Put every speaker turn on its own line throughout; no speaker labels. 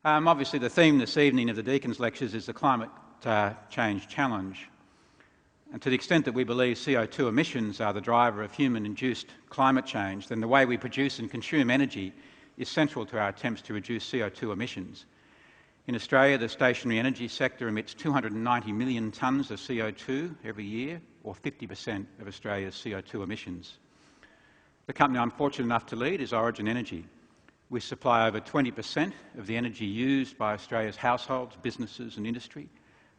Obviously, the theme this evening of the Deacon's lectures is the climate change challenge. And to the extent that we believe CO2 emissions are the driver of human-induced climate change, then the way we produce and consume energy is central to our attempts to reduce CO2 emissions. In Australia, the stationary energy sector emits 290 million tonnes of CO2 every year, or 50% of Australia's CO2 emissions. The company I'm fortunate enough to lead is Origin Energy. We supply over 20% of the energy used by Australia's households, businesses and industry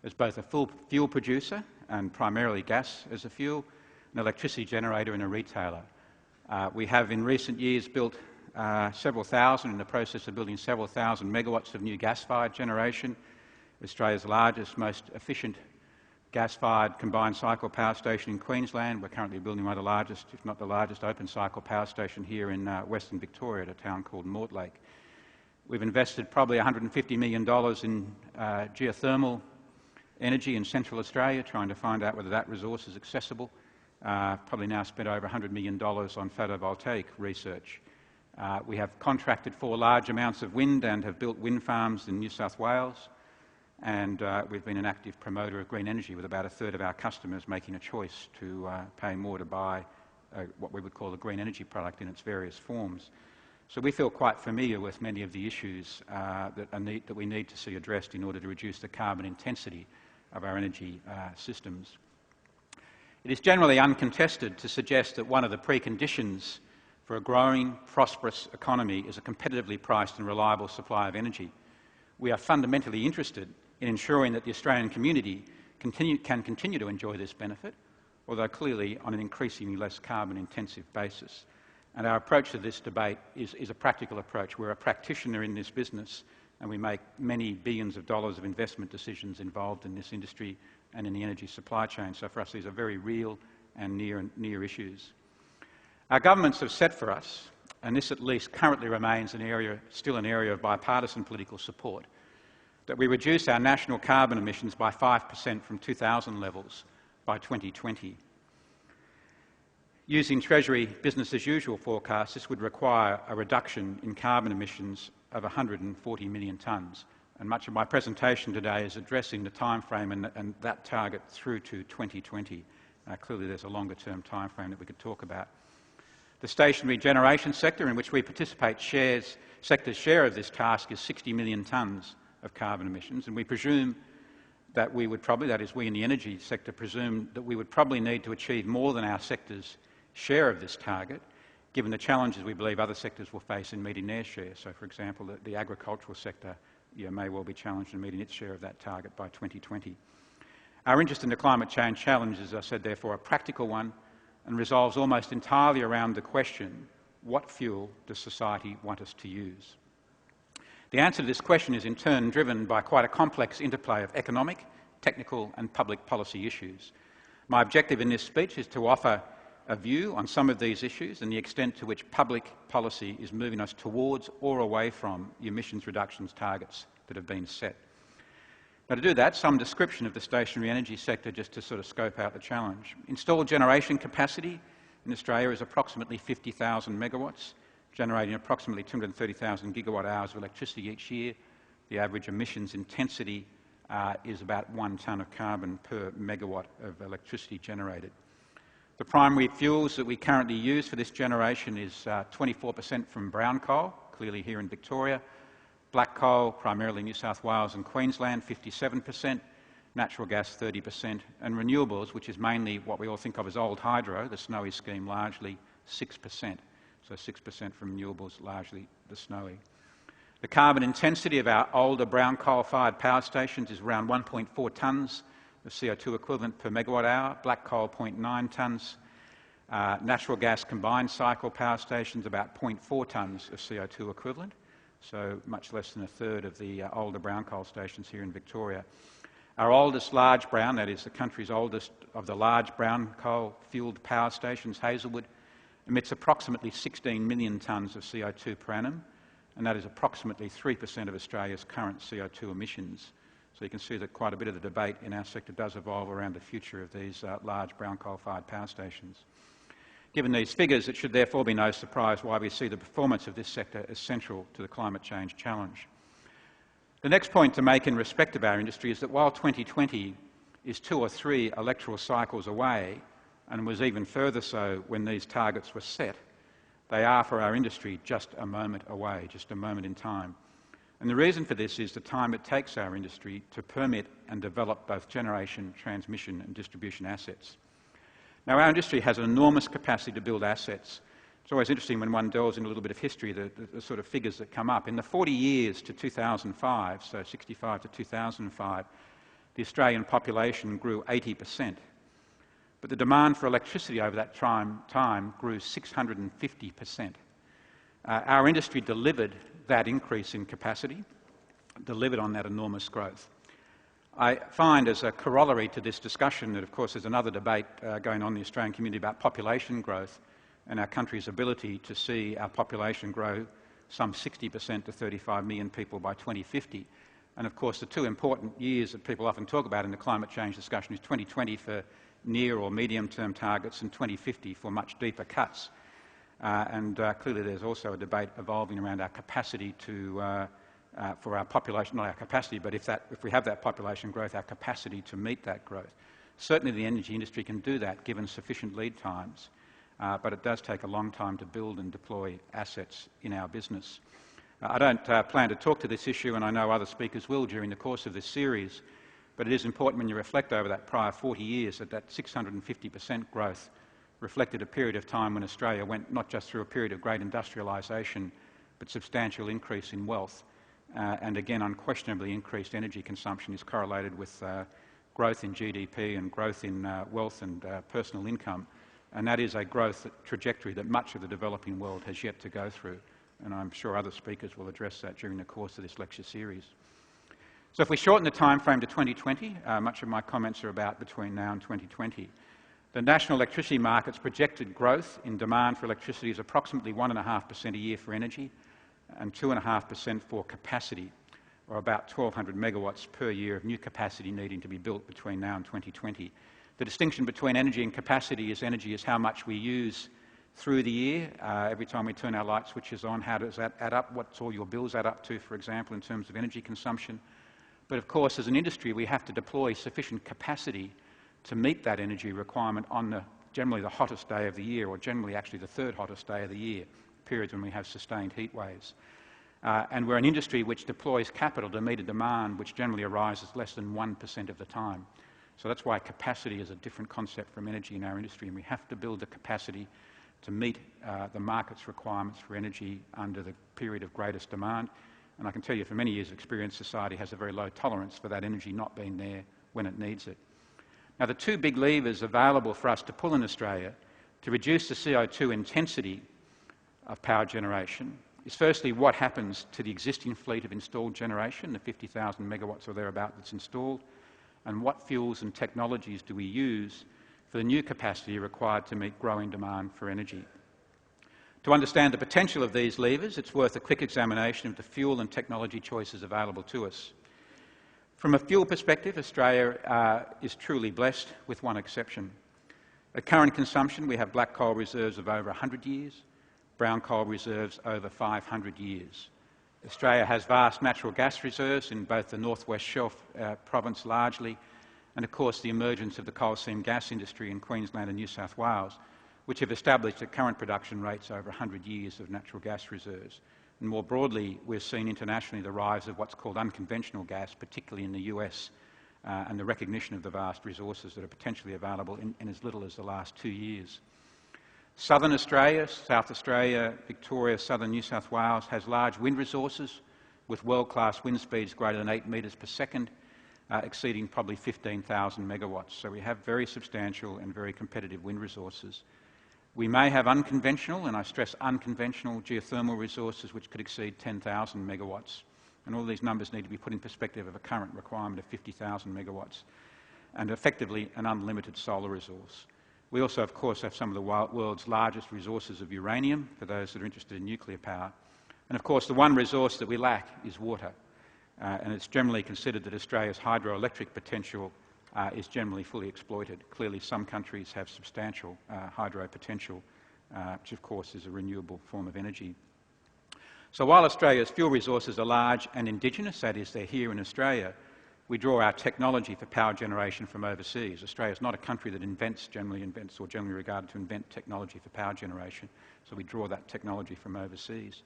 as both a full fuel producer and primarily gas as a fuel, an electricity generator and a retailer. We have in recent years built several thousand, in the process of building several thousand megawatts of new gas-fired generation, Australia's largest, most efficient gas-fired combined cycle power station in Queensland. We're currently building one of the largest, if not the largest, open cycle power station here in Western Victoria at a town called Mortlake. We've invested probably $150 million in geothermal energy in Central Australia, trying to find out whether that resource is accessible. Probably now spent over $100 million on photovoltaic research. We have contracted for large amounts of wind and have built wind farms in New South Wales. And we've been an active promoter of green energy, with about a third of our customers making a choice to pay more to buy what we would call a green energy product in its various forms. So we feel quite familiar with many of the issues that we need to see addressed in order to reduce the carbon intensity of our energy systems. It is generally uncontested to suggest that one of the preconditions for a growing, prosperous economy is a competitively priced and reliable supply of energy. We are fundamentally interested in ensuring that the Australian community can continue to enjoy this benefit, although clearly on an increasingly less carbon-intensive basis. And our approach to this debate is a practical approach. We're a practitioner in this business, and we make many billions of dollars of investment decisions involved in this industry and in the energy supply chain. So for us, these are very real and near issues. Our governments have set for us, and this at least currently remains still an area of bipartisan political support, that we reduce our national carbon emissions by 5% from 2000 levels by 2020. Using Treasury business as usual forecasts, this would require a reduction in carbon emissions of 140 million tonnes. And much of my presentation today is addressing the time frame and that target through to 2020. Clearly there's a longer term time frame that we could talk about. The stationary generation sector, in which we participate, sector's share of this task is 60 million tonnes of carbon emissions, and we presume that we would probably, that is we in the energy sector presume that we would probably need to achieve more than our sector's share of this target, given the challenges we believe other sectors will face in meeting their share. So for example, the agricultural sector may well be challenged in meeting its share of that target by 2020. Our interest in the climate change challenge is, as I said, therefore a practical one, and resolves almost entirely around the question, what fuel does society want us to use? The answer to this question is in turn driven by quite a complex interplay of economic, technical and public policy issues. My objective in this speech is to offer a view on some of these issues and the extent to which public policy is moving us towards or away from the emissions reductions targets that have been set. Now, to do that, some description of the stationary energy sector just to sort of scope out the challenge. Installed generation capacity in Australia is approximately 50,000 megawatts, generating approximately 230,000 gigawatt hours of electricity each year. The average emissions intensity is about 1 tonne of carbon per megawatt of electricity generated. The primary fuels that we currently use for this generation is 24% from brown coal, clearly here in Victoria, black coal, primarily New South Wales and Queensland, 57%, natural gas 30%, and renewables, which is mainly what we all think of as old hydro, the Snowy scheme, largely 6%. So 6% from renewables, largely the Snowy. The carbon intensity of our older brown coal-fired power stations is around 1.4 tonnes of CO2 equivalent per megawatt hour, black coal 0.9 tonnes, natural gas combined cycle power stations about 0.4 tonnes of CO2 equivalent, so much less than a third of the older brown coal stations here in Victoria. Our oldest large brown, that is the country's oldest of the large brown coal-fuelled power stations, Hazelwood, emits approximately 16 million tonnes of CO2 per annum, and that is approximately 3% of Australia's current CO2 emissions. So you can see that quite a bit of the debate in our sector does evolve around the future of these large brown coal-fired power stations. Given these figures, it should therefore be no surprise why we see the performance of this sector as central to the climate change challenge. The next point to make in respect of our industry is that while 2020 is 2 or 3 electoral cycles away, and was even further so when these targets were set, they are for our industry just a moment away, just a moment in time. And the reason for this is the time it takes our industry to permit and develop both generation, transmission and distribution assets. Now, our industry has an enormous capacity to build assets. It's always interesting when one delves into a little bit of history, the sort of figures that come up. In the 40 years to 2005, so 65 to 2005, the Australian population grew 80%. But the demand for electricity over that time grew 650%. Our industry delivered that increase in capacity, delivered on that enormous growth. I find as a corollary to this discussion that, of course, there's another debate going on in the Australian community about population growth and our country's ability to see our population grow some 60% to 35 million people by 2050. And of course, the two important years that people often talk about in the climate change discussion is 2020 for near or medium-term targets and 2050 for much deeper cuts. Clearly there's also a debate evolving around our capacity to, for our population, not our capacity, but if we have that population growth, our capacity to meet that growth. Certainly the energy industry can do that given sufficient lead times, but it does take a long time to build and deploy assets in our business. I don't plan to talk to this issue, and I know other speakers will during the course of this series, but it is important when you reflect over that prior 40 years that 650% growth reflected a period of time when Australia went not just through a period of great industrialisation, but substantial increase in wealth. And again, unquestionably increased energy consumption is correlated with growth in GDP and growth in wealth and personal income. And that is a growth trajectory that much of the developing world has yet to go through. And I'm sure other speakers will address that during the course of this lecture series. So if we shorten the time frame to 2020, much of my comments are about between now and 2020. The national electricity market's projected growth in demand for electricity is approximately 1.5% a year for energy and 2.5% for capacity, or about 1,200 megawatts per year of new capacity needing to be built between now and 2020. The distinction between energy and capacity is how much we use through the year. Every time we turn our light switches on, how does that add up? What's all your bills add up to, for example, in terms of energy consumption? But of course, as an industry, we have to deploy sufficient capacity to meet that energy requirement on generally the hottest day of the year, or generally actually the third hottest day of the year, periods when we have sustained heat waves. And we're an industry which deploys capital to meet a demand which generally arises less than 1% of the time. So that's why capacity is a different concept from energy in our industry, and we have to build the capacity to meet the market's requirements for energy under the period of greatest demand. And I can tell you from many years of experience, society has a very low tolerance for that energy not being there when it needs it. Now, the two big levers available for us to pull in Australia to reduce the CO2 intensity of power generation is firstly what happens to the existing fleet of installed generation, the 50,000 megawatts or thereabout that's installed, and what fuels and technologies do we use for the new capacity required to meet growing demand for energy. To understand the potential of these levers, it's worth a quick examination of the fuel and technology choices available to us. From a fuel perspective, Australia is truly blessed, with one exception. At current consumption, we have black coal reserves of over 100 years, brown coal reserves over 500 years. Australia has vast natural gas reserves in both the North West Shelf province largely, and of course the emergence of the coal seam gas industry in Queensland and New South Wales, which have established at current production rates over 100 years of natural gas reserves. And more broadly, we've seen internationally the rise of what's called unconventional gas, particularly in the US, and the recognition of the vast resources that are potentially available in as little as the last 2 years. Southern Australia, South Australia, Victoria, southern New South Wales has large wind resources with world-class wind speeds greater than 8 metres per second, exceeding probably 15,000 megawatts. So we have very substantial and very competitive wind resources. We may have unconventional, and I stress unconventional, geothermal resources which could exceed 10,000 megawatts. And all these numbers need to be put in perspective of a current requirement of 50,000 megawatts, and effectively an unlimited solar resource. We also, of course, have some of the world's largest resources of uranium, for those that are interested in nuclear power. And of course, the one resource that we lack is water. And it's generally considered that Australia's hydroelectric potential is generally fully exploited. Clearly, some countries have substantial hydro potential, which of course is a renewable form of energy. So while Australia's fuel resources are large and indigenous, that is, they're here in Australia, we draw our technology for power generation from overseas. Australia is not a country that generally invents or generally regarded to invent technology for power generation, so we draw that technology from overseas.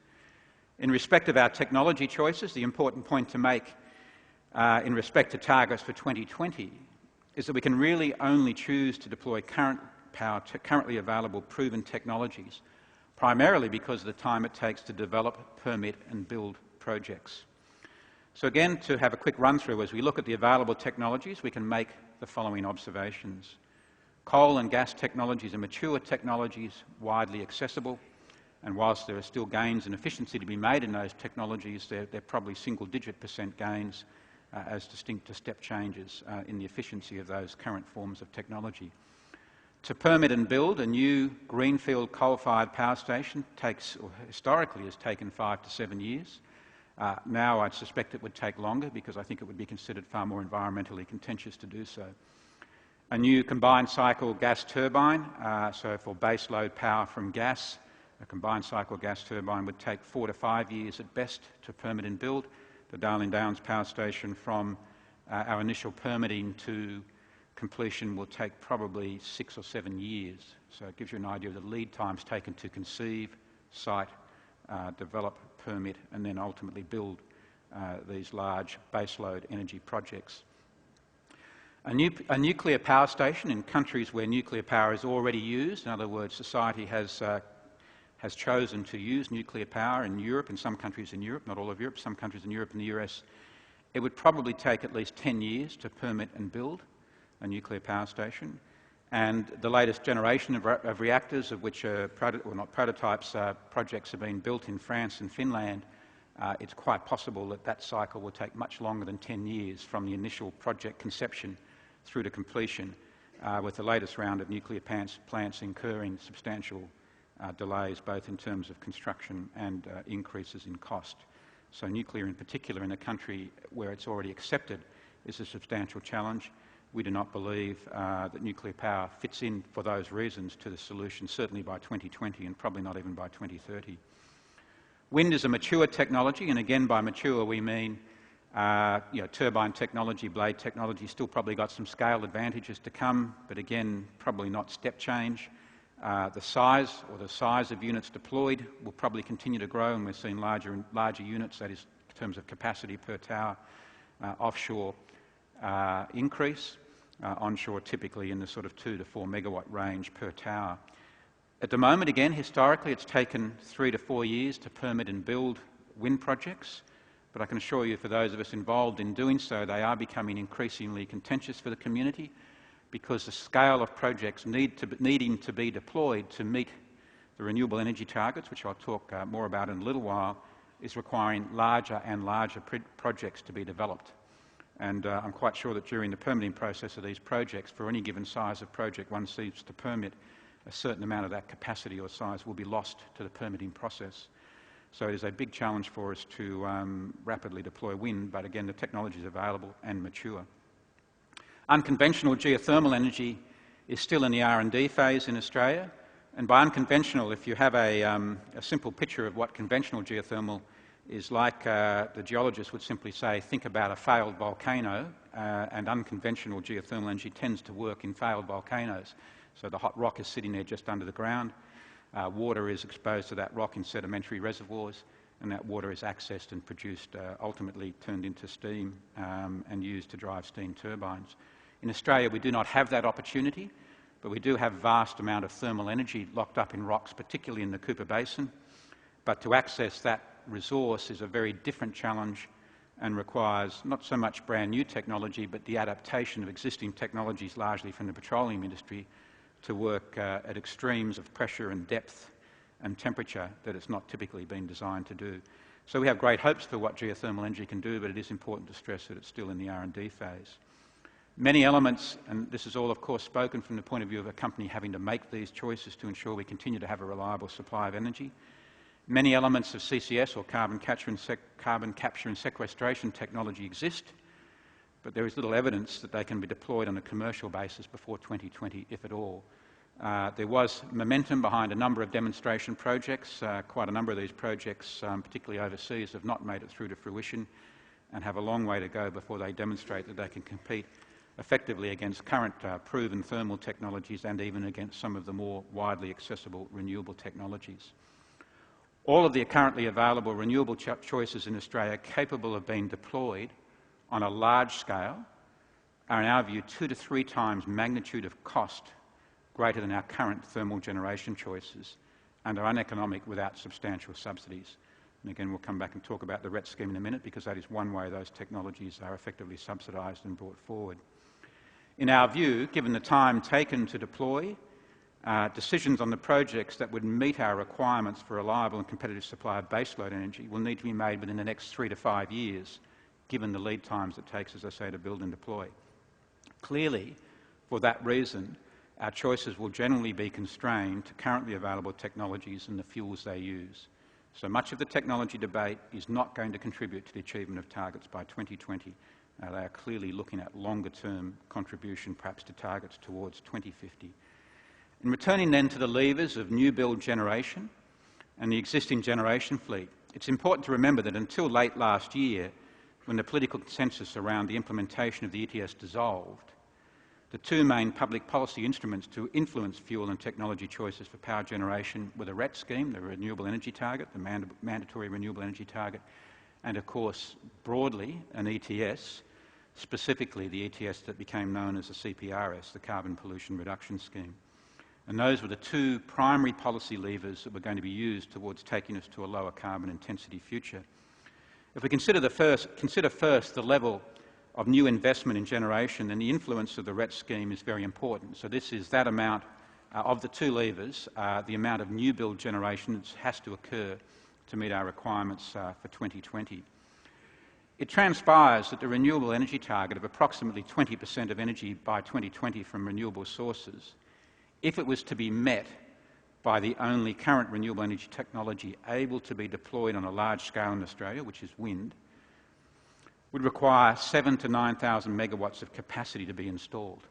In respect of our technology choices, the important point to make in respect to targets for 2020 is that we can really only choose to deploy currently available proven technologies, primarily because of the time it takes to develop, permit and build projects. So again, to have a quick run through, as we look at the available technologies, we can make the following observations. Coal and gas technologies are mature technologies, widely accessible, and whilst there are still gains in efficiency to be made in those technologies, they're probably single-digit % gains as distinct to step changes in the efficiency of those current forms of technology. To permit and build a new greenfield coal-fired power station historically has taken 5 to 7 years. Now I'd suspect it would take longer because I think it would be considered far more environmentally contentious to do so. A new combined cycle gas turbine, so for base load power from gas, a combined cycle gas turbine would take 4 to 5 years at best to permit and build. The Darling Downs power station, from our initial permitting to completion, will take probably 6 or 7 years. So it gives you an idea of the lead times taken to conceive, site, develop, permit and then ultimately build these large baseload energy projects. A nuclear power station in countries where nuclear power is already used, in other words, society has chosen to use nuclear power in Europe, in some countries in Europe, not all of Europe, some countries in Europe and the US, it would probably take at least 10 years to permit and build a nuclear power station. And the latest generation of reactors, of which prototypes, projects have been built in France and Finland, it's quite possible that that cycle will take much longer than 10 years from the initial project conception through to completion, with the latest round of nuclear plants incurring substantial delays, both in terms of construction and increases in cost. So nuclear in particular in a country where it's already accepted is a substantial challenge. We do not believe that nuclear power fits in for those reasons to the solution, certainly by 2020 and probably not even by 2030. Wind is a mature technology, and again by mature we mean turbine technology, blade technology, still probably got some scale advantages to come, but again probably not step change. The size of units deployed will probably continue to grow, and we're seeing larger and larger units, that is in terms of capacity per tower, offshore increase. Onshore typically in the sort of 2 to 4 megawatt range per tower. At the moment, again, historically it's taken 3 to 4 years to permit and build wind projects, but I can assure you for those of us involved in doing so, they are becoming increasingly contentious for the community because the scale of projects needing to be deployed to meet the renewable energy targets, which I'll talk more about in a little while, is requiring larger and larger projects to be developed. And I'm quite sure that during the permitting process of these projects, for any given size of project one seeks to permit, a certain amount of that capacity or size will be lost to the permitting process. So it is a big challenge for us to rapidly deploy wind, but again the technology is available and mature. Unconventional geothermal energy is still in the R&D phase in Australia, and by unconventional, if you have a simple picture of what conventional geothermal is like, the geologist would simply say, think about a failed volcano, and unconventional geothermal energy tends to work in failed volcanoes. So the hot rock is sitting there just under the ground, water is exposed to that rock in sedimentary reservoirs, and that water is accessed and produced, ultimately turned into steam and used to drive steam turbines. In Australia we do not have that opportunity, but we do have a vast amount of thermal energy locked up in rocks, particularly in the Cooper Basin. But to access that resource is a very different challenge and requires not so much brand new technology, but the adaptation of existing technologies, largely from the petroleum industry, to work at extremes of pressure and depth and temperature that it's not typically been designed to do. So we have great hopes for what geothermal energy can do, but it is important to stress that it's still in the R&D phase. Many elements, and this is all of course spoken from the point of view of a company having to make these choices to ensure we continue to have a reliable supply of energy. Many elements of CCS, or carbon capture and sequestration technology, exist, but there is little evidence that they can be deployed on a commercial basis before 2020, if at all. There was momentum behind a number of demonstration projects. Quite a number of these projects, particularly overseas, have not made it through to fruition and have a long way to go before they demonstrate that they can compete effectively against current proven thermal technologies and even against some of the more widely accessible renewable technologies. All of the currently available renewable choices in Australia capable of being deployed on a large scale are, in our view, 2 to 3 times magnitude of cost greater than our current thermal generation choices and are uneconomic without substantial subsidies. And again, we'll come back and talk about the RET scheme in a minute, because that is one way those technologies are effectively subsidised and brought forward. In our view, given the time taken to deploy, decisions on the projects that would meet our requirements for reliable and competitive supply of baseload energy will need to be made within the next 3 to 5 years, given the lead times it takes, as I say, to build and deploy. Clearly, for that reason, our choices will generally be constrained to currently available technologies and the fuels they use. So much of the technology debate is not going to contribute to the achievement of targets by 2020. They are clearly looking at longer-term contribution, perhaps to targets towards 2050. In returning then to the levers of new build generation and the existing generation fleet, it's important to remember that until late last year, when the political consensus around the implementation of the ETS dissolved, the 2 main public policy instruments to influence fuel and technology choices for power generation were the RET scheme, the Renewable Energy Target, the Mandatory Renewable Energy Target, and of course, broadly, an ETS, specifically the ETS that became known as the CPRS, the Carbon Pollution Reduction Scheme. And those were the 2 primary policy levers that were going to be used towards taking us to a lower carbon intensity future. If we consider first the level of new investment in generation, then the influence of the RET scheme is very important. So this is that amount of the 2 levers, the amount of new build generation that has to occur to meet our requirements for 2020. It transpires that the renewable energy target of approximately 20% of energy by 2020 from renewable sources, if it was to be met by the only current renewable energy technology able to be deployed on a large scale in Australia, which is wind, would require 7,000 to 9,000 megawatts of capacity to be installed.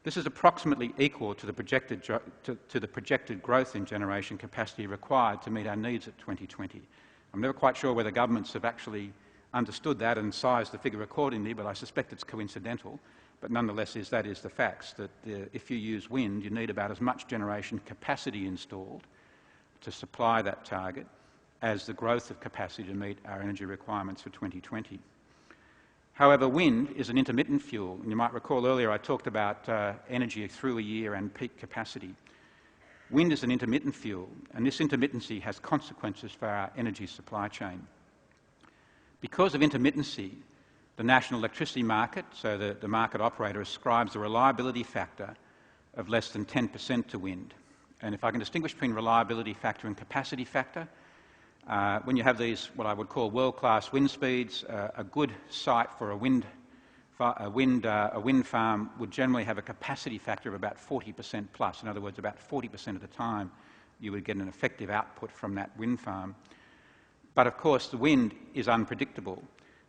This is approximately equal to the projected growth in generation capacity required to meet our needs at 2020. I'm never quite sure whether governments have actually understood that and sized the figure accordingly, but I suspect it's coincidental. But nonetheless, that is the facts, that if you use wind, you need about as much generation capacity installed to supply that target as the growth of capacity to meet our energy requirements for 2020. However, wind is an intermittent fuel, and you might recall earlier I talked about energy through a year and peak capacity. Wind is an intermittent fuel, and this intermittency has consequences for our energy supply chain. Because of intermittency, the national electricity market, so the market operator, ascribes a reliability factor of less than 10% to wind. And if I can distinguish between reliability factor and capacity factor, when you have these, what I would call world-class wind speeds, a good site for a wind farm would generally have a capacity factor of about 40% plus. In other words, about 40% of the time you would get an effective output from that wind farm. But of course, the wind is unpredictable,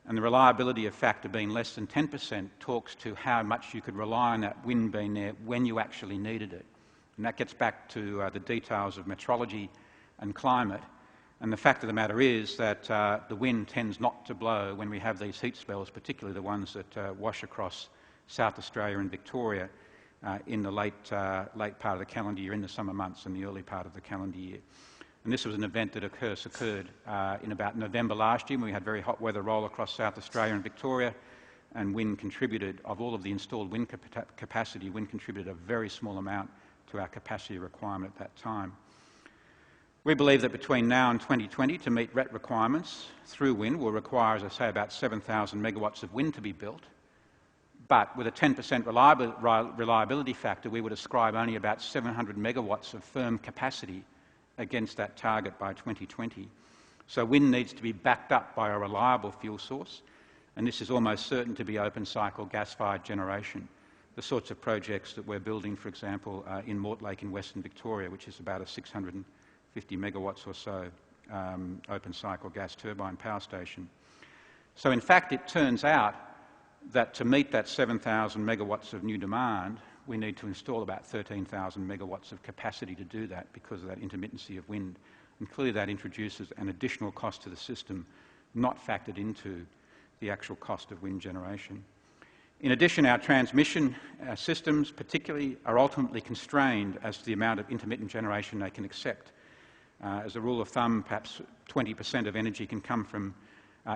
and the reliability of factor being less than 10% talks to how much you could rely on that wind being there when you actually needed it. And that gets back to the details of meteorology and climate. And the fact of the matter is that the wind tends not to blow when we have these heat spells, particularly the ones that wash across South Australia and Victoria in the late part of the calendar year, in the summer months and the early part of the calendar year. And this was an event that occurred in about November last year, when we had very hot weather roll across South Australia and Victoria, and wind contributed, of all of the installed wind capacity, wind contributed a very small amount to our capacity requirement at that time. We believe that between now and 2020, to meet RET requirements through wind will require, as I say, about 7,000 megawatts of wind to be built. But with a 10% reliability factor, we would ascribe only about 700 megawatts of firm capacity against that target by 2020. So wind needs to be backed up by a reliable fuel source, and this is almost certain to be open-cycle gas-fired generation, the sorts of projects that we're building, for example, in Mortlake in Western Victoria, which is about a 650 megawatts or so open-cycle gas turbine power station. So in fact, it turns out that to meet that 7,000 megawatts of new demand, we need to install about 13,000 megawatts of capacity to do that because of that intermittency of wind. And clearly that introduces an additional cost to the system not factored into the actual cost of wind generation. In addition, our transmission systems particularly are ultimately constrained as to the amount of intermittent generation they can accept. As a rule of thumb, perhaps 20% of energy can come from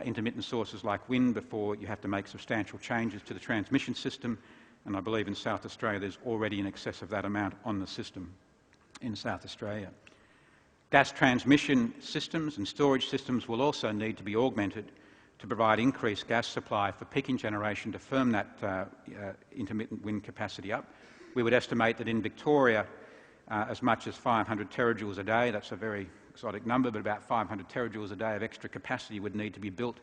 intermittent sources like wind before you have to make substantial changes to the transmission system, and I believe in South Australia there's already in excess of that amount on the system in South Australia. Gas transmission systems and storage systems will also need to be augmented to provide increased gas supply for peaking generation to firm that intermittent wind capacity up. We would estimate that in Victoria as much as 500 terajoules a day, that's a very exotic number, but about 500 terajoules a day of extra capacity would need to be built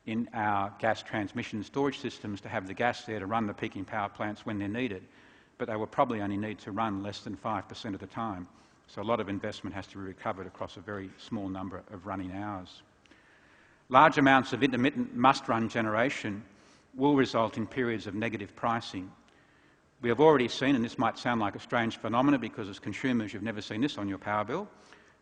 in our gas transmission and storage systems to have the gas there to run the peaking power plants when they're needed. But they will probably only need to run less than 5% of the time. So a lot of investment has to be recovered across a very small number of running hours. Large amounts of intermittent must-run generation will result in periods of negative pricing. We have already seen, and this might sound like a strange phenomenon because as consumers you've never seen this on your power bill,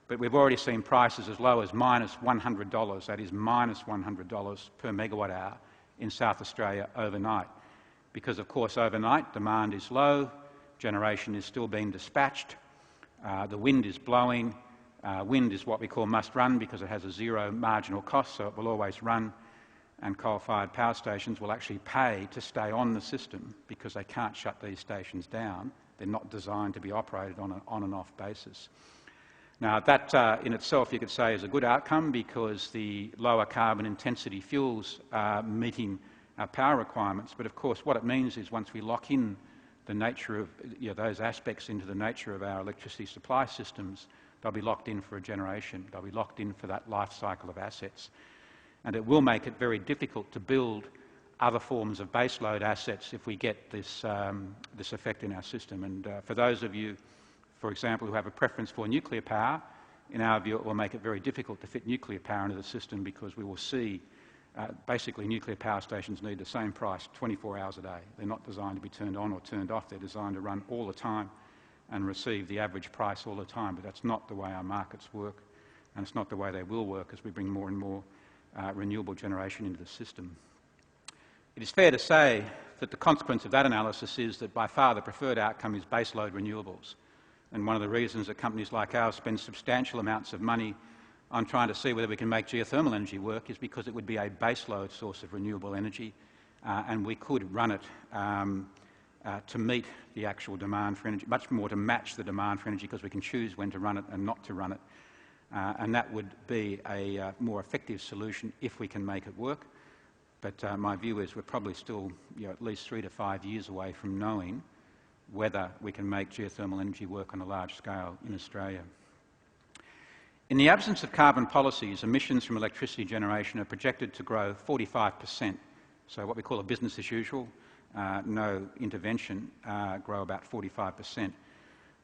but we've already seen prices as low as minus $100, that is minus $100 per megawatt hour in South Australia overnight. Because of course overnight demand is low, generation is still being dispatched, the wind is blowing. Wind is what we call must-run because it has a zero marginal cost, so it will always run, and coal-fired power stations will actually pay to stay on the system because they can't shut these stations down. They're not designed to be operated on an on and off basis. Now that in itself you could say is a good outcome because the lower carbon intensity fuels are meeting our power requirements, but of course what it means is once we lock in the nature of those aspects into the nature of our electricity supply systems, they'll be locked in for a generation. They'll be locked in for that life cycle of assets. And it will make it very difficult to build other forms of baseload assets if we get this, this effect in our system. And for those of you, for example, who have a preference for nuclear power, in our view it will make it very difficult to fit nuclear power into the system because we will see basically nuclear power stations need the same price 24 hours a day. They're not designed to be turned on or turned off. They're designed to run all the time and receive the average price all the time, but that's not the way our markets work, and it's not the way they will work as we bring more and more renewable generation into the system. It is fair to say that the consequence of that analysis is that by far the preferred outcome is baseload renewables, and one of the reasons that companies like ours spend substantial amounts of money on trying to see whether we can make geothermal energy work is because it would be a baseload source of renewable energy, and we could run it to meet the actual demand for energy, much more to match the demand for energy because we can choose when to run it and not to run it. And that would be a more effective solution if we can make it work. But my view is we're probably still at least 3 to 5 years away from knowing whether we can make geothermal energy work on a large scale in Australia. In the absence of carbon policies, emissions from electricity generation are projected to grow 45%. So what we call a business as usual, no intervention, grow about 45%.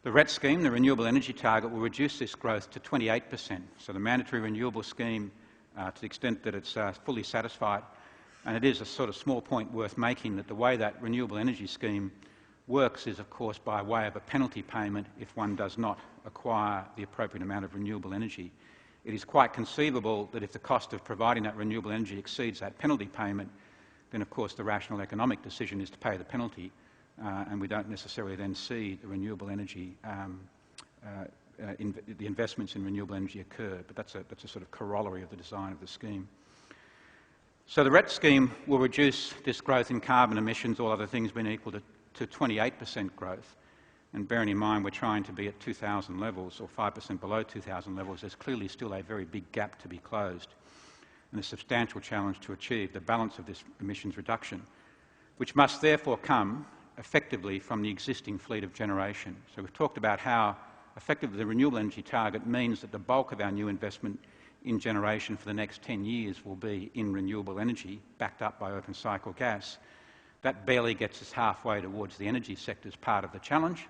The RET scheme, the renewable energy target, will reduce this growth to 28%. So the mandatory renewable scheme, to the extent that it's fully satisfied, and it is a sort of small point worth making that the way that renewable energy scheme works is of course by way of a penalty payment if one does not acquire the appropriate amount of renewable energy. It is quite conceivable that if the cost of providing that renewable energy exceeds that penalty payment, then of course the rational economic decision is to pay the penalty, and we don't necessarily then see the renewable energy, the investments in renewable energy occur, but that's a sort of corollary of the design of the scheme. So the RET scheme will reduce this growth in carbon emissions, all other things being equal, to 28% growth. And bearing in mind we're trying to be at 2000 levels or 5% below 2000 levels, there's clearly still a very big gap to be closed and a substantial challenge to achieve the balance of this emissions reduction, which must therefore come effectively from the existing fleet of generation. So we've talked about how effectively the renewable energy target means that the bulk of our new investment in generation for the next 10 years will be in renewable energy, backed up by open cycle gas. That barely gets us halfway towards the energy sector's part of the challenge.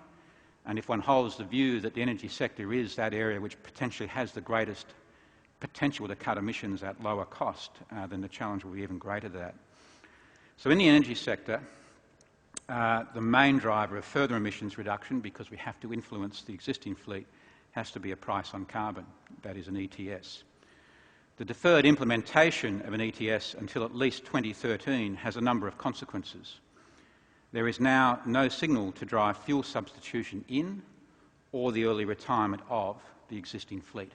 And if one holds the view that the energy sector is that area which potentially has the greatest potential to cut emissions at lower cost, then the challenge will be even greater than that. So in the energy sector, the main driver of further emissions reduction, because we have to influence the existing fleet, has to be a price on carbon, that is an ETS. The deferred implementation of an ETS until at least 2013 has a number of consequences. There is now no signal to drive fuel substitution in or the early retirement of the existing fleet.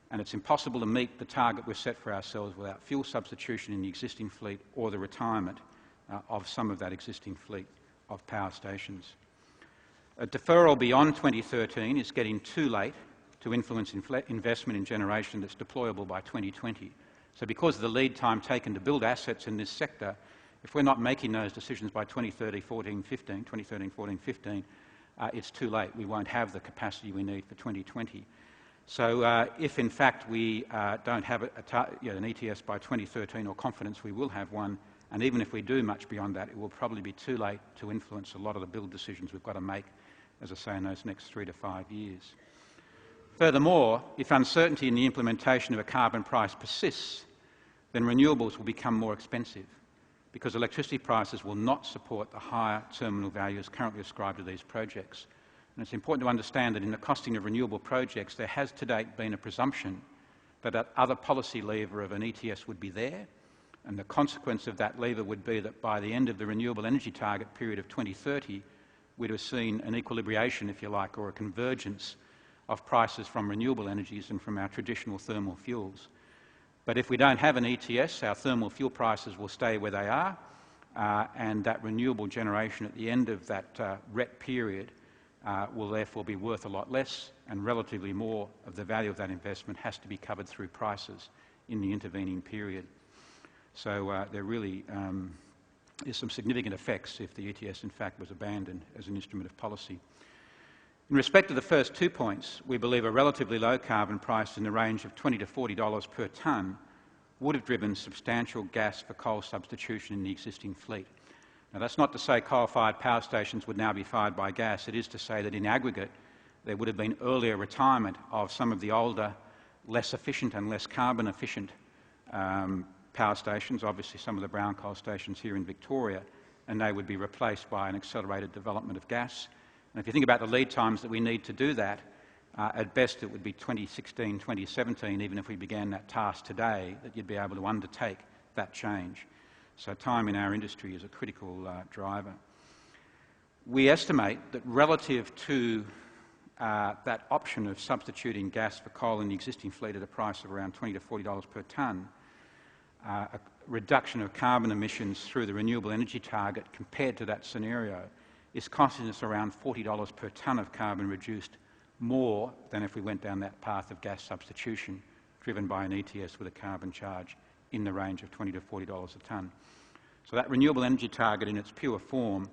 And it's impossible to meet the target we've set for ourselves without fuel substitution in the existing fleet or the retirement of some of that existing fleet of power stations. A deferral beyond 2013 is getting too late to influence investment in generation that's deployable by 2020. So because of the lead time taken to build assets in this sector, if we're not making those decisions by 2013, 14, 15, it's too late. We won't have the capacity we need for 2020. So if in fact we don't have an ETS by 2013 or confidence we will have one, and even if we do much beyond that, it will probably be too late to influence a lot of the build decisions we've got to make, as I say, in those next 3 to 5 years. Furthermore, if uncertainty in the implementation of a carbon price persists, then renewables will become more expensive because electricity prices will not support the higher terminal values currently ascribed to these projects. And it's important to understand that in the costing of renewable projects, there has to date been a presumption that that other policy lever of an ETS would be there, and the consequence of that lever would be that by the end of the renewable energy target period of 2030, we'd have seen an equilibration, if you like, or a convergence of prices from renewable energies and from our traditional thermal fuels. But if we don't have an ETS, our thermal fuel prices will stay where they are, and that renewable generation at the end of that RET period will therefore be worth a lot less, and relatively more of the value of that investment has to be covered through prices in the intervening period. So there really is some significant effects if the ETS in fact was abandoned as an instrument of policy. In respect to the first 2 points, we believe a relatively low carbon price in the range of $20 to $40 per tonne would have driven substantial gas for coal substitution in the existing fleet. Now, that's not to say coal-fired power stations would now be fired by gas. It is to say that in aggregate there would have been earlier retirement of some of the older, less efficient and less carbon efficient power stations, obviously some of the brown coal stations here in Victoria, and they would be replaced by an accelerated development of gas. And if you think about the lead times that we need to do that, at best it would be 2016, 2017, even if we began that task today, that you'd be able to undertake that change. So time in our industry is a critical driver. We estimate that relative to that option of substituting gas for coal in the existing fleet at a price of around $20 to $40 per tonne, a reduction of carbon emissions through the renewable energy target compared to that scenario is costing us around $40 per tonne of carbon reduced more than if we went down that path of gas substitution driven by an ETS with a carbon charge in the range of $20 to $40 a tonne. So that renewable energy target in its pure form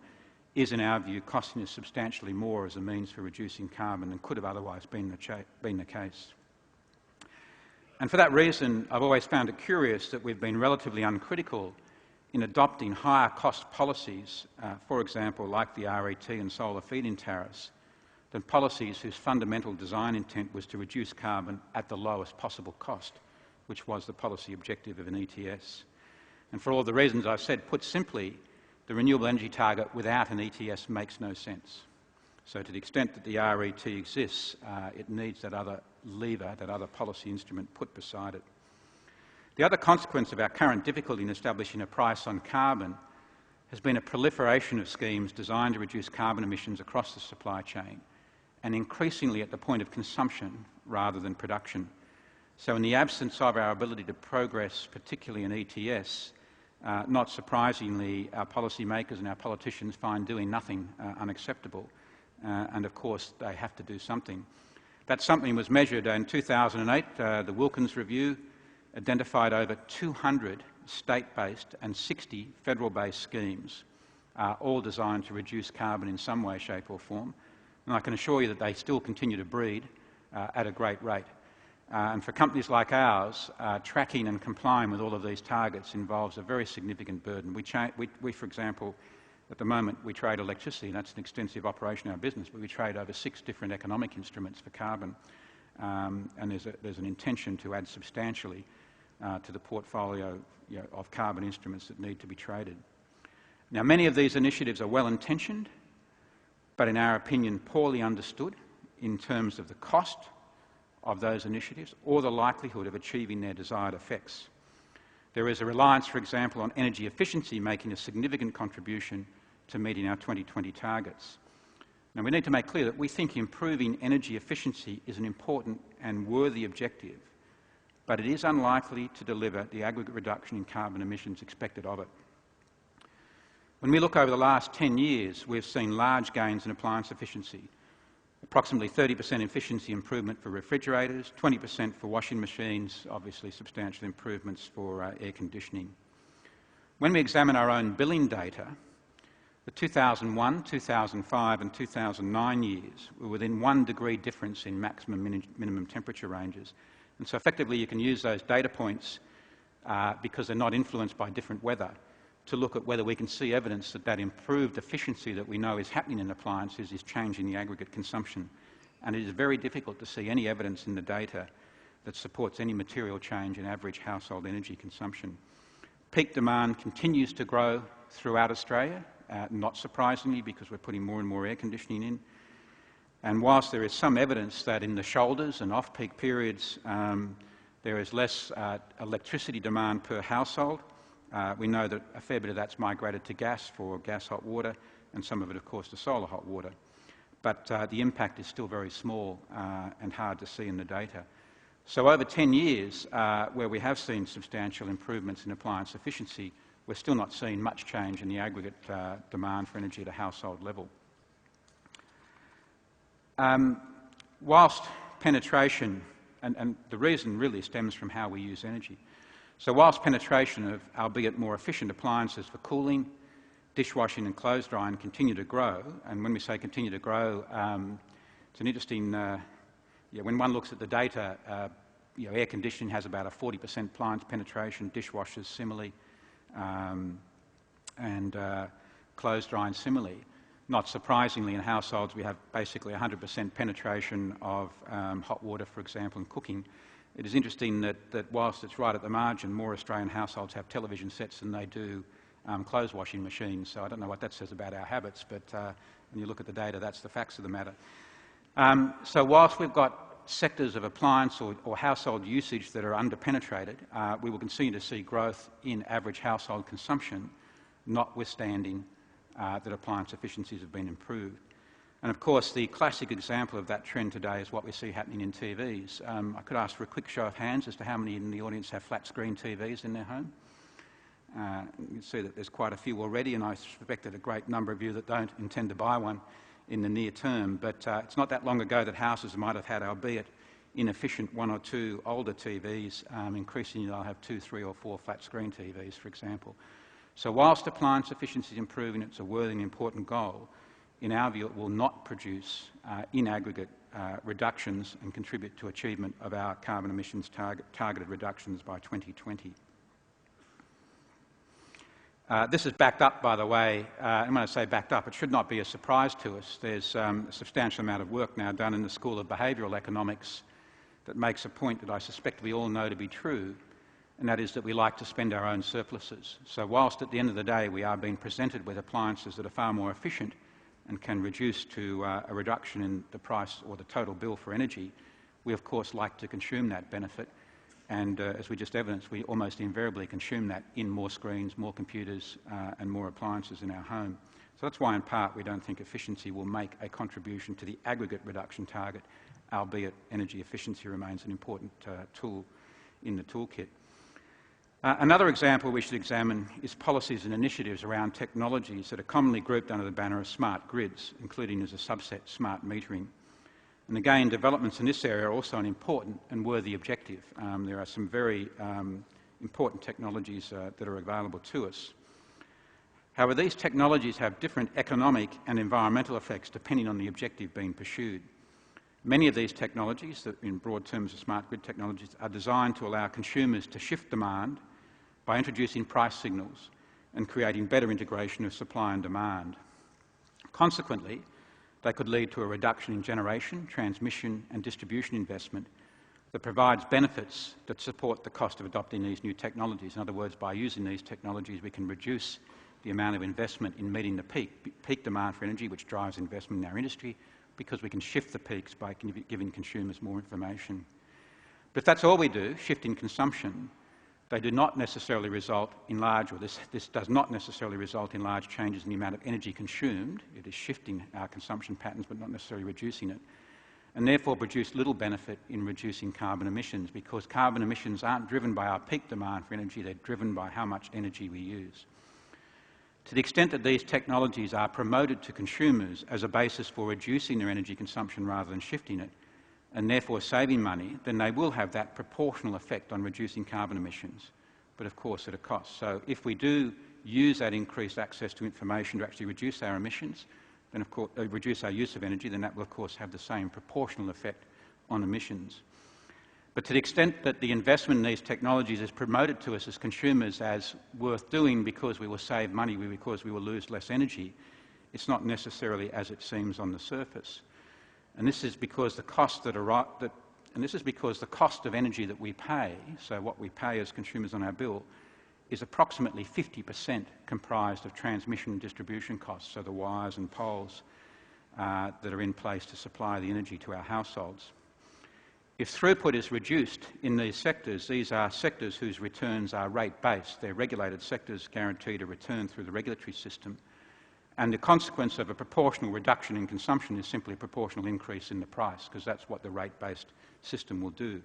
is, in our view, costing us substantially more as a means for reducing carbon than could have otherwise been the case. And for that reason, I've always found it curious that we've been relatively uncritical in adopting higher cost policies, for example, like the RET and solar feed-in tariffs, than policies whose fundamental design intent was to reduce carbon at the lowest possible cost, which was the policy objective of an ETS. And for all the reasons I've said, put simply, the renewable energy target without an ETS makes no sense. So to the extent that the RET exists, it needs that other lever, that other policy instrument put beside it. The other consequence of our current difficulty in establishing a price on carbon has been a proliferation of schemes designed to reduce carbon emissions across the supply chain, and increasingly at the point of consumption rather than production. So in the absence of our ability to progress, particularly in ETS, not surprisingly, our policymakers and our politicians find doing nothing unacceptable, and of course they have to do something. That something was measured in 2008. The Wilkins Review identified over 200 state-based and 60 federal-based schemes, all designed to reduce carbon in some way, shape or form. And I can assure you that they still continue to breed at a great rate. And for companies like ours, tracking and complying with all of these targets involves a very significant burden. We, for example, at the moment we trade electricity, and that's an extensive operation in our business, but we trade over 6 different economic instruments for carbon. And there's an intention to add substantially to the portfolio of carbon instruments that need to be traded. Now, many of these initiatives are well-intentioned, but in our opinion poorly understood in terms of the cost of those initiatives or the likelihood of achieving their desired effects. There is a reliance, for example, on energy efficiency making a significant contribution to meeting our 2020 targets. Now, we need to make clear that we think improving energy efficiency is an important and worthy objective, but it is unlikely to deliver the aggregate reduction in carbon emissions expected of it. When we look over the last 10 years, we've seen large gains in appliance efficiency. Approximately 30% efficiency improvement for refrigerators, 20% for washing machines, obviously substantial improvements for air conditioning. When we examine our own billing data, the 2001, 2005 and 2009 years were within 1 degree difference in maximum minimum temperature ranges. And so effectively you can use those data points because they're not influenced by different weather to look at whether we can see evidence that that improved efficiency that we know is happening in appliances is changing the aggregate consumption. And it is very difficult to see any evidence in the data that supports any material change in average household energy consumption. Peak demand continues to grow throughout Australia, not surprisingly because we're putting more and more air conditioning in. And whilst there is some evidence that in the shoulders and off-peak periods there is less electricity demand per household, we know that a fair bit of that's migrated to gas for gas hot water and some of it, of course, to solar hot water. But the impact is still very small and hard to see in the data. So over 10 years, where we have seen substantial improvements in appliance efficiency, we're still not seeing much change in the aggregate demand for energy at a household level. Whilst penetration, and the reason really stems from how we use energy, so whilst penetration of albeit more efficient appliances for cooling, dishwashing and clothes drying continue to grow, and when we say continue to grow, it's an interesting, when one looks at the data, air conditioning has about a 40% appliance penetration, dishwashers similarly, and clothes drying similarly. Not surprisingly, in households we have basically 100% penetration of hot water, for example, and cooking. It is interesting that whilst it's right at the margin, more Australian households have television sets than they do clothes washing machines. So I don't know what that says about our habits, but when you look at the data, that's the facts of the matter. So whilst we've got sectors of appliance or household usage that are under-penetrated, we will continue to see growth in average household consumption, notwithstanding that appliance efficiencies have been improved. And of course, the classic example of that trend today is what we see happening in TVs. I could ask for a quick show of hands as to how many in the audience have flat-screen TVs in their home. You can see that there's quite a few already, and I suspect that a great number of you that don't intend to buy one in the near term. But it's not that long ago that houses might have had, albeit inefficient, 1 or 2 older TVs. Increasingly, they'll have 2, 3 or 4 flat-screen TVs, for example. So whilst appliance efficiency is improving, it's a worthy and important goal. In our view, it will not produce in aggregate reductions and contribute to achievement of our carbon emissions targeted reductions by 2020. This is backed up, by the way, and when I say backed up, it should not be a surprise to us. There's a substantial amount of work now done in the School of Behavioural Economics that makes a point that I suspect we all know to be true, and that is that we like to spend our own surpluses. So whilst at the end of the day we are being presented with appliances that are far more efficient and can reduce to a reduction in the price or the total bill for energy, we of course like to consume that benefit, and as we just evidenced, we almost invariably consume that in more screens, more computers and more appliances in our home. So that's why in part we don't think efficiency will make a contribution to the aggregate reduction target, albeit energy efficiency remains an important tool in the toolkit. Another example we should examine is policies and initiatives around technologies that are commonly grouped under the banner of smart grids, including as a subset smart metering. And again, developments in this area are also an important and worthy objective. There are some very important technologies that are available to us. However, these technologies have different economic and environmental effects depending on the objective being pursued. Many of these technologies, that in broad terms are smart grid technologies, are designed to allow consumers to shift demand by introducing price signals and creating better integration of supply and demand. Consequently, they could lead to a reduction in generation, transmission and distribution investment that provides benefits that support the cost of adopting these new technologies. In other words, by using these technologies we can reduce the amount of investment in meeting the peak demand for energy, which drives investment in our industry, because we can shift the peaks by giving consumers more information. But if that's all we do, shifting consumption, they do not necessarily result in large, or this does not necessarily result in large changes in the amount of energy consumed. It is shifting our consumption patterns, but not necessarily reducing it, and therefore produce little benefit in reducing carbon emissions, because carbon emissions aren't driven by our peak demand for energy, they're driven by how much energy we use. To the extent that these technologies are promoted to consumers as a basis for reducing their energy consumption rather than shifting it, and therefore saving money, then they will have that proportional effect on reducing carbon emissions, but of course at a cost. So if we do use that increased access to information to actually reduce our emissions, then of course reduce our use of energy, then that will of course have the same proportional effect on emissions. But to the extent that the investment in these technologies is promoted to us as consumers as worth doing because we will save money, because we will lose less energy, it's not necessarily as it seems on the surface. And this is because the cost of energy that we pay, so what we pay as consumers on our bill, is approximately 50% comprised of transmission and distribution costs, so the wires and poles that are in place to supply the energy to our households. If throughput is reduced in these are sectors whose returns are rate-based. They're regulated sectors guaranteed a return through the regulatory system. And the consequence of a proportional reduction in consumption is simply a proportional increase in the price, because that's what the rate-based system will do.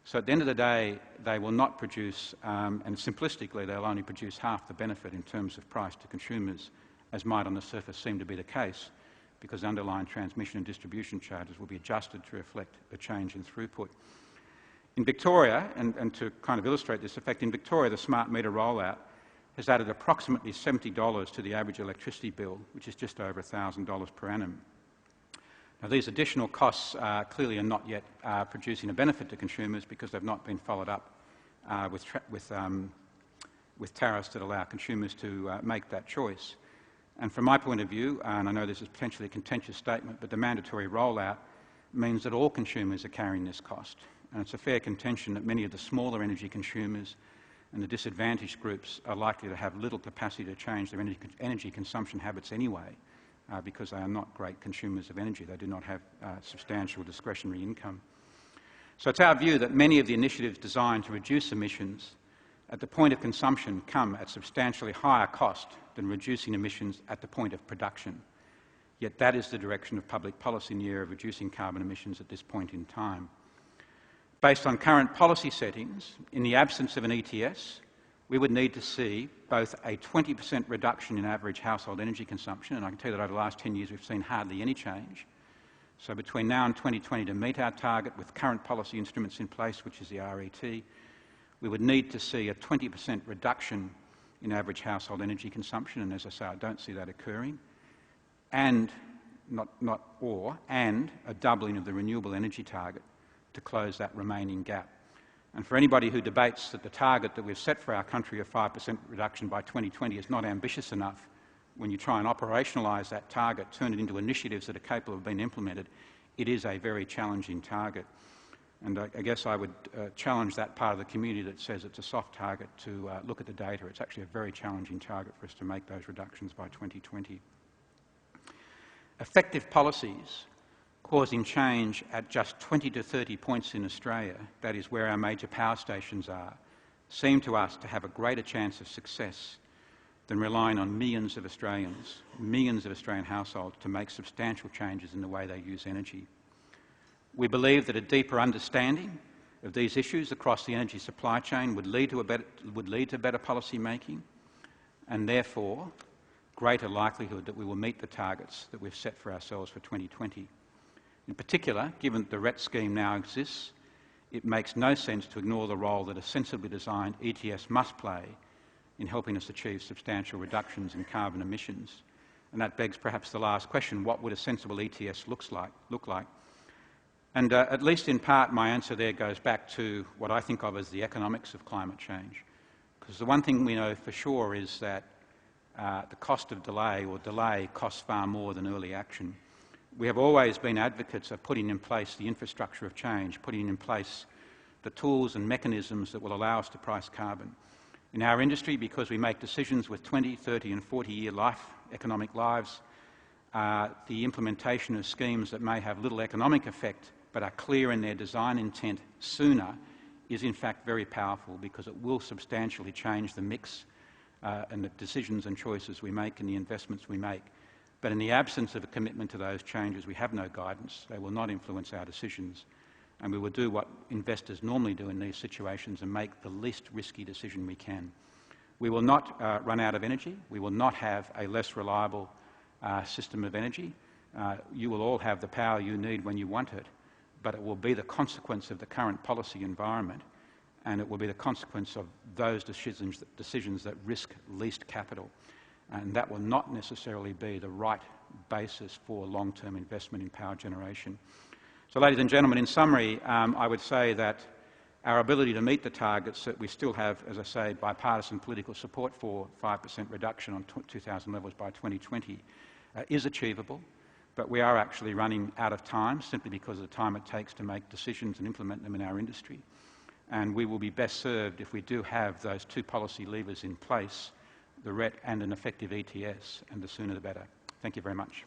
So at the end of the day, they will not produce, and simplistically, they'll only produce half the benefit in terms of price to consumers, as might on the surface seem to be the case, because underlying transmission and distribution charges will be adjusted to reflect a change in throughput. In Victoria, and to kind of illustrate this effect, in Victoria, the smart meter rollout has added approximately $70 to the average electricity bill, which is just over $1,000 per annum. Now, these additional costs clearly are not yet producing a benefit to consumers because they've not been followed up with tariffs that allow consumers to make that choice. And from my point of view, and I know this is potentially a contentious statement, but the mandatory rollout means that all consumers are carrying this cost. And it's a fair contention that many of the smaller energy consumers and the disadvantaged groups are likely to have little capacity to change their energy consumption habits anyway, because they are not great consumers of energy. They do not have substantial discretionary income. So it's our view that many of the initiatives designed to reduce emissions at the point of consumption come at substantially higher cost than reducing emissions at the point of production. Yet that is the direction of public policy in the area of reducing carbon emissions at this point in time. Based on current policy settings, in the absence of an ETS, we would need to see both a 20% reduction in average household energy consumption, and I can tell you that over the last 10 years we've seen hardly any change. So between now and 2020, to meet our target with current policy instruments in place, which is the RET, we would need to see a 20% reduction in average household energy consumption, and as I say, I don't see that occurring, and and a doubling of the renewable energy target to close that remaining gap. And for anybody who debates that the target that we've set for our country of 5% reduction by 2020 is not ambitious enough, when you try and operationalise that target, turn it into initiatives that are capable of being implemented, it is a very challenging target. And I guess I would challenge that part of the community that says it's a soft target to look at the data. It's actually a very challenging target for us to make those reductions by 2020. Effective policies causing change at just 20 to 30 points in Australia, that is where our major power stations are, seem to us to have a greater chance of success than relying on millions of Australian households to make substantial changes in the way they use energy. We believe that a deeper understanding of these issues across the energy supply chain would lead to better policy making, and therefore greater likelihood that we will meet the targets that we've set for ourselves for 2020. In particular, given that the RET scheme now exists, it makes no sense to ignore the role that a sensibly designed ETS must play in helping us achieve substantial reductions in carbon emissions. And that begs perhaps the last question: what would a sensible ETS look like? And at least in part, my answer there goes back to what I think of as the economics of climate change. Because the one thing we know for sure is that the cost of delay costs far more than early action. We have always been advocates of putting in place the infrastructure of change, putting in place the tools and mechanisms that will allow us to price carbon. In our industry, because we make decisions with 20, 30 and 40-year economic lives, the implementation of schemes that may have little economic effect but are clear in their design intent sooner is in fact very powerful, because it will substantially change the mix and the decisions and choices we make and the investments we make. But in the absence of a commitment to those changes, we have no guidance. They will not influence our decisions, and we will do what investors normally do in these situations and make the least risky decision we can. We will not run out of energy. We will not have a less reliable system of energy. You will all have the power you need when you want it, but it will be the consequence of the current policy environment, and it will be the consequence of those decisions that risk least capital. And that will not necessarily be the right basis for long-term investment in power generation. So, ladies and gentlemen, in summary, I would say that our ability to meet the targets that we still have, as I say, bipartisan political support for 5% reduction on 2000 levels by 2020 is achievable, but we are actually running out of time simply because of the time it takes to make decisions and implement them in our industry. And we will be best served if we do have those two policy levers in place, the RET and an effective ETS, and the sooner the better. Thank you very much.